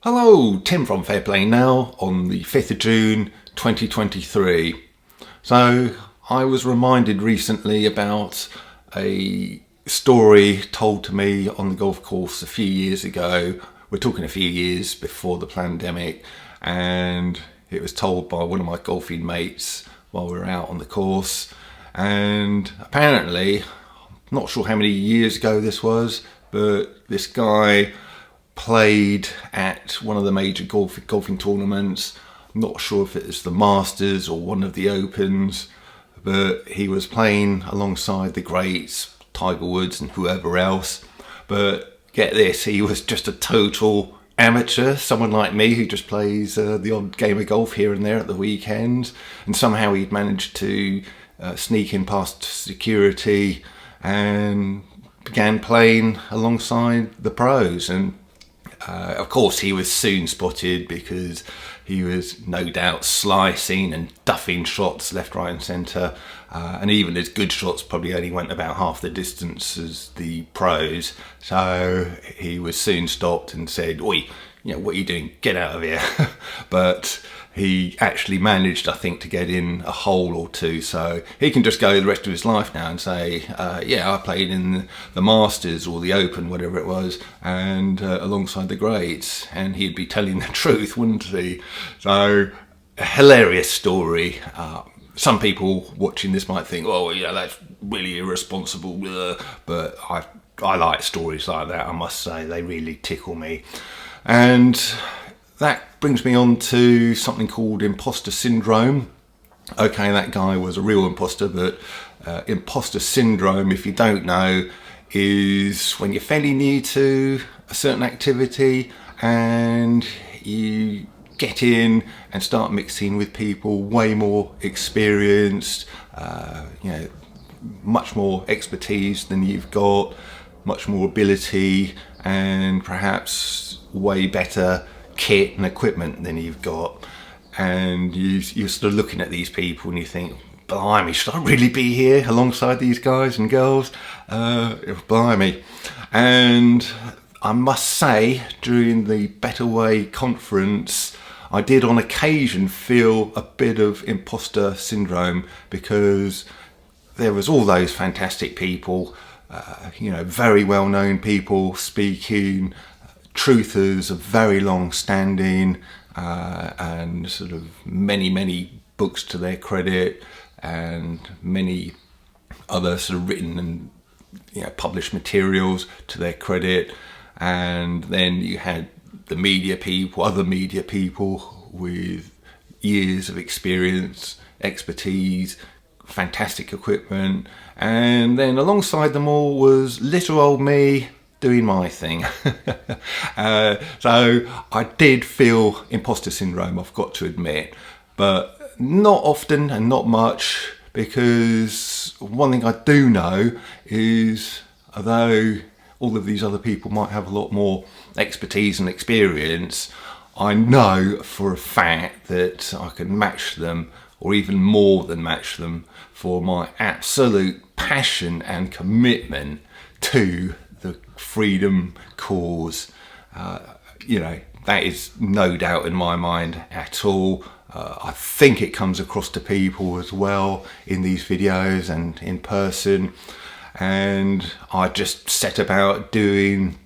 Hello, Tim from Fair Play Now on the 5th of June 2023. So I was reminded recently about a story told to me on the golf course a few years ago. We're talking a few years before the pandemic, and it was told by one of my golfing mates while we were out on the course. And apparently, I'm not sure how many years ago this was, but this guy played at one of the major golfing tournaments. I'm not sure if it was the Masters or one of the Opens, but he was playing alongside the greats, Tiger Woods and whoever else. But get this, he was just a total amateur, someone like me who just plays the odd game of golf here and there at the weekend, and somehow he'd managed to sneak in past security and began playing alongside the pros. And of course, he was soon spotted because he was no doubt slicing and duffing shots left, right and centre. And even his good shots probably only went about half the distance as the pros. So he was soon stopped and said, "Oi, what are you doing? Get out of here." But he actually managed, I think, to get in a hole or two, so he can just go the rest of his life now and say, yeah, I played in the Masters or the Open, whatever it was, and alongside the greats, and he'd be telling the truth, wouldn't he? So, a hilarious story. Some people watching this might think, oh, yeah, that's really irresponsible, but I like stories like that, I must say. They really tickle me. And that brings me on to something called Imposter Syndrome. Okay, that guy was a real imposter, but Imposter Syndrome, if you don't know, is when you're fairly new to a certain activity and you get in and start mixing with people way more experienced, much more expertise than you've got, much more ability, and perhaps way better kit and equipment than you've got, and you're sort of looking at these people and you think, blimey, should I really be here alongside these guys and girls? Blimey. And I must say, during the Better Way conference, I did on occasion feel a bit of imposter syndrome, because there was all those fantastic people, very well-known people speaking, truthers of very long standing, and sort of many books to their credit, and many other sort of written and published materials to their credit. And then you had the media people, other media people with years of experience, expertise, fantastic equipment, and then alongside them all was little old me doing my thing. So I did feel imposter syndrome, I've got to admit, but not often and not much, because one thing I do know is, although all of these other people might have a lot more expertise and experience, I know for a fact that I can match them, or even more than match them, for my absolute passion and commitment to the freedom cause. That is no doubt in my mind at all. I think it comes across to people as well in these videos and in person, and I just set about doing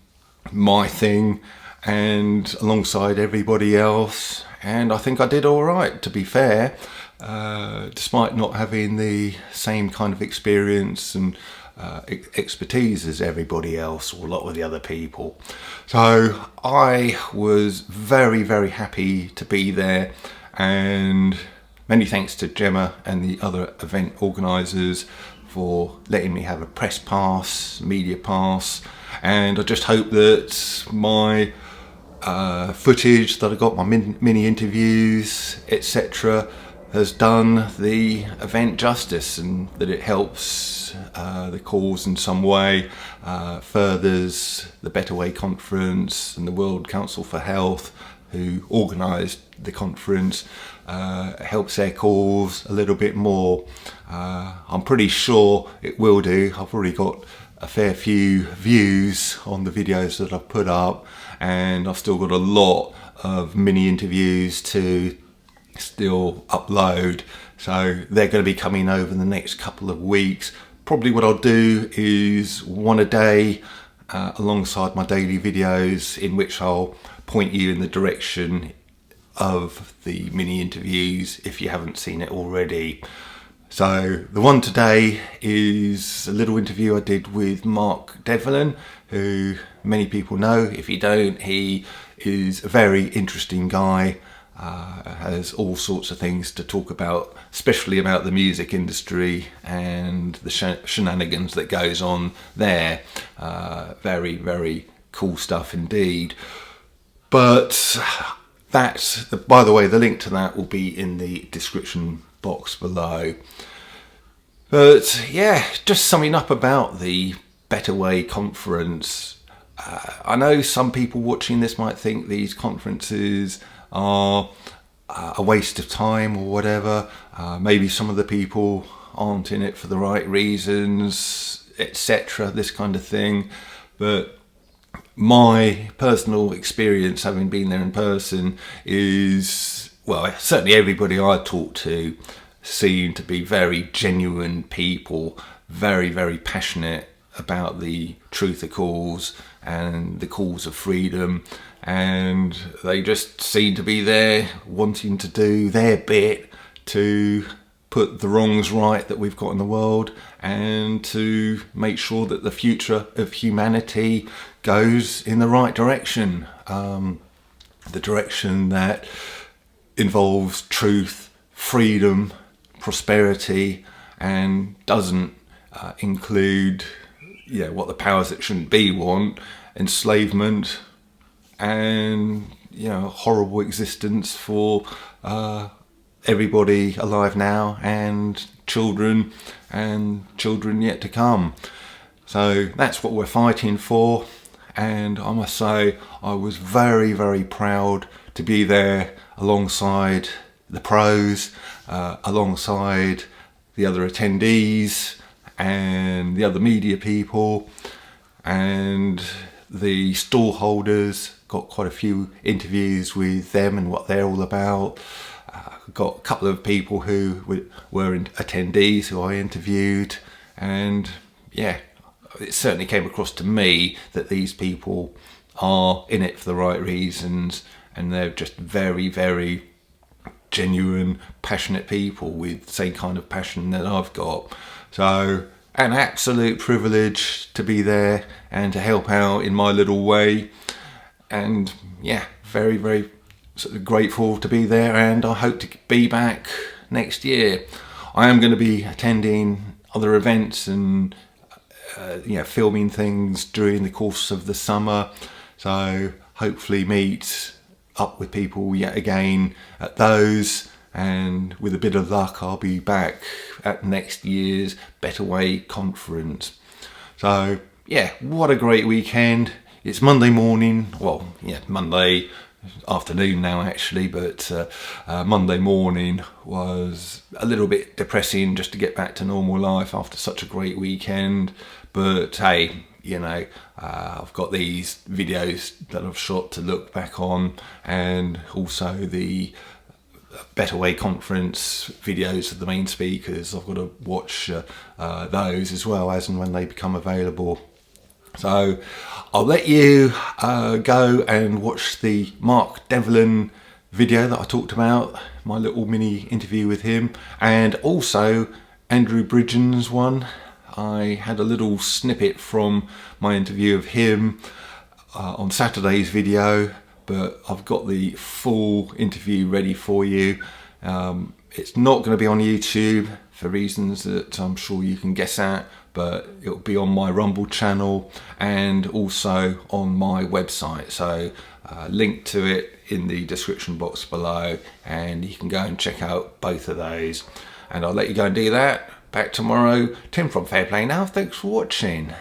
my thing and alongside everybody else, and I think I did all right, to be fair, despite not having the same kind of experience and expertise as everybody else, or a lot of the other people. So I was very happy to be there, and many thanks to Gemma and the other event organisers for letting me have a press pass, media pass, and I just hope that my footage that I got, my mini interviews, etc., has done the event justice, and that it helps the cause in some way, furthers the Better Way conference and the World Council for Health, who organised the conference, helps their cause a little bit more. I'm pretty sure it will do. I've already got a fair few views on the videos that I've put up, and I've still got a lot of mini interviews to still upload, so they're going to be coming over the next couple of weeks. Probably what I'll do is one a day alongside my daily videos, in which I'll point you in the direction of the mini interviews if you haven't seen it already. So the one today is a little interview I did with Mark Devlin, who many people know. If you don't, he is a very interesting guy, has all sorts of things to talk about, especially about the music industry and the shenanigans that goes on there. Very, very cool stuff indeed. But that's, by the way, the link to that will be in the description box below. But yeah, just summing up about the Better Way conference. I know some people watching this might think these conferences are a waste of time or whatever. Maybe some of the people aren't in it for the right reasons, etc., this kind of thing. But my personal experience, having been there in person, is, well, certainly everybody I talk to seem to be very genuine people, very, very passionate about the truth of cause and the cause of freedom, and they just seem to be there wanting to do their bit to put the wrongs right that we've got in the world, and to make sure that the future of humanity goes in the right direction, the direction that involves truth, freedom, prosperity, and doesn't include what the powers that shouldn't be want: enslavement and horrible existence for everybody alive now, and children yet to come. So that's what we're fighting for, and I must say I was very, very proud to be there alongside the pros, alongside the other attendees and the other media people and the stall holders. Got quite a few interviews with them and what they're all about. Got a couple of people who were attendees who I interviewed, and yeah, it certainly came across to me that these people are in it for the right reasons, and they're just very, very genuine, passionate people with the same kind of passion that I've got. So an absolute privilege to be there and to help out in my little way, and yeah, very, very sort of grateful to be there, and I hope to be back next year. I am going to be attending other events and filming things during the course of the summer, so hopefully meet up with people yet again at those, and with a bit of luck I'll be back at next year's Better Way conference. So yeah, what a great weekend. It's Monday morning, Monday afternoon now actually, but Monday morning was a little bit depressing just to get back to normal life after such a great weekend. But hey, I've got these videos that I've shot to look back on, and also the Better Way conference videos of the main speakers. I've got to watch those as well, as and when they become available. So I'll let you go and watch the Mark Devlin video that I talked about, my little mini interview with him, and also Andrew Bridgen's one. I had a little snippet from my interview of him on Saturday's video, but I've got the full interview ready for you. It's not going to be on YouTube for reasons that I'm sure you can guess at, but it'll be on my Rumble channel and also on my website. So link to it in the description box below, and you can go and check out both of those. And I'll let you go and do that. Back tomorrow. Tim from Fair Play Now. Thanks for watching.